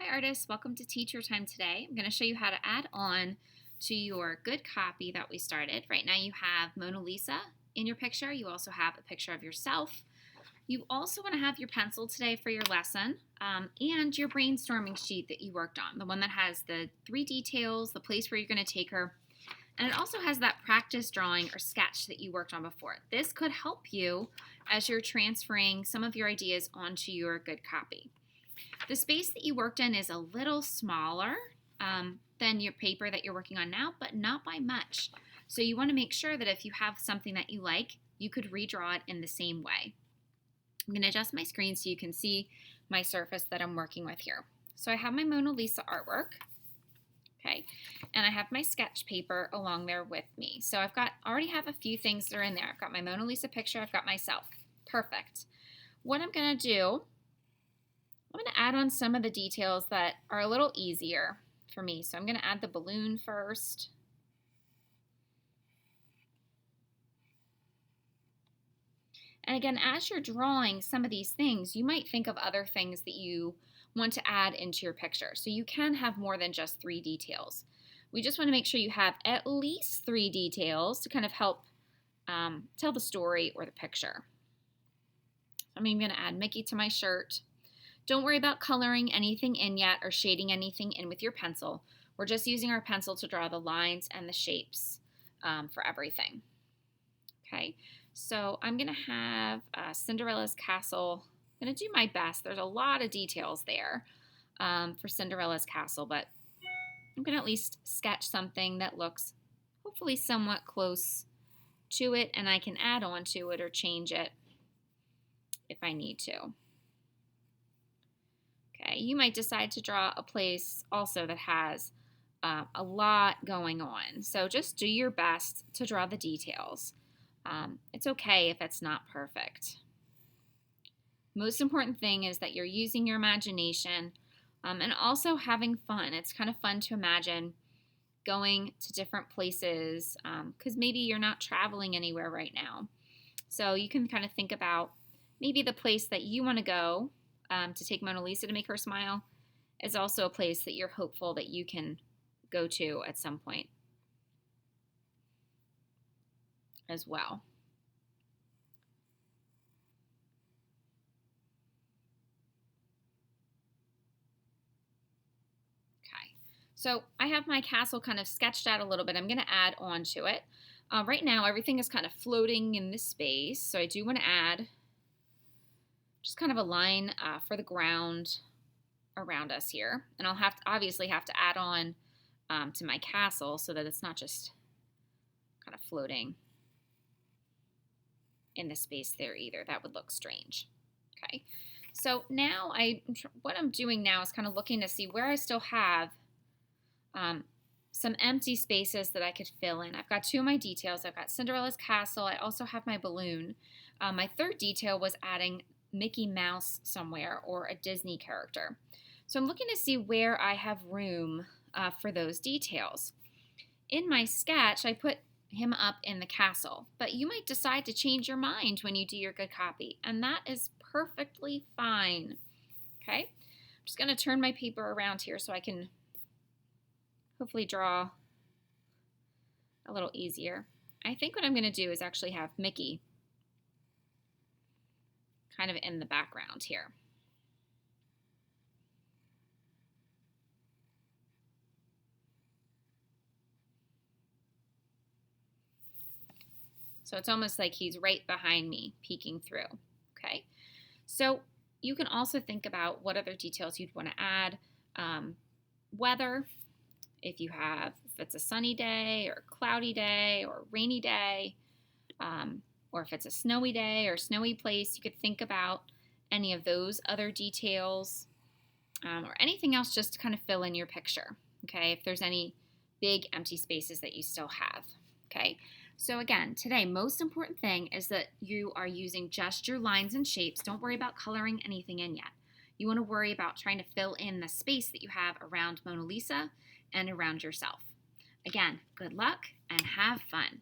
Hi artists, welcome to Teacher Time today. I'm going to show you how to add on to your good copy that we started. Right now you have Mona Lisa in your picture. You also have a picture of yourself. You also want to have your pencil today for your lesson and your brainstorming sheet that you worked on, the one that has the 3 details, the place where you're going to take her, and it also has that practice drawing or sketch that you worked on before. This could help you as you're transferring some of your ideas onto your good copy. The space that you worked in is a little smaller than your paper that you're working on now, but not by much. So you want to make sure that if you have something that you like, you could redraw it in the same way. I'm going to adjust my screen so you can see my surface that I'm working with here. So I have my Mona Lisa artwork, okay, and I have my sketch paper along there with me. So already have a few things that are in there. I've got my Mona Lisa picture, I've got myself. Perfect. What I'm going to do, I'm going to add on some of the details that are a little easier for me. So I'm going to add the balloon first. And again, as you're drawing some of these things, you might think of other things that you want to add into your picture. So you can have more than just 3 details. We just want to make sure you have at least 3 details to kind of help tell the story or the picture. I'm going to add Mickey to my shirt. Don't worry about coloring anything in yet or shading anything in with your pencil. We're just using our pencil to draw the lines and the shapes for everything. Okay, so I'm going to have Cinderella's castle. I'm going to do my best. There's a lot of details there for Cinderella's castle, but I'm going to at least sketch something that looks hopefully somewhat close to it, and I can add on to it or change it if I need to. Okay, you might decide to draw a place also that has a lot going on. So just do your best to draw the details. It's okay if it's not perfect. Most important thing is that you're using your imagination and also having fun. It's kind of fun to imagine going to different places because maybe you're not traveling anywhere right now. So you can kind of think about maybe the place that you want to go to take Mona Lisa to make her smile is also a place that you're hopeful that you can go to at some point as well. Okay, so I have my castle kind of sketched out a little bit. I'm going to add on to it. Right now, everything is kind of floating in this space, so I do want to add just kind of a line for the ground around us here. And I'll obviously have to add on to my castle so that it's not just kind of floating in the space there either. That would look strange. Okay, so now what I'm doing now is kind of looking to see where I still have some empty spaces that I could fill in. I've got 2 of my details. I've got Cinderella's castle. I also have my balloon. My 3rd detail was adding Mickey Mouse somewhere or a Disney character. So I'm looking to see where I have room for those details. In my sketch, I put him up in the castle, but you might decide to change your mind when you do your good copy, and that is perfectly fine. Okay, I'm just going to turn my paper around here so I can hopefully draw a little easier. I think what I'm going to do is actually have Mickey kind of in the background here. So it's almost like he's right behind me, peeking through. Okay, so you can also think about what other details you'd want to add. Weather, if it's a sunny day or cloudy day or rainy day, or if it's a snowy day or snowy place, you could think about any of those other details or anything else just to kind of fill in your picture. Okay, if there's any big empty spaces that you still have. Okay, so again, today, most important thing is that you are using just your lines and shapes. Don't worry about coloring anything in yet. You want to worry about trying to fill in the space that you have around Mona Lisa and around yourself. Again, good luck and have fun.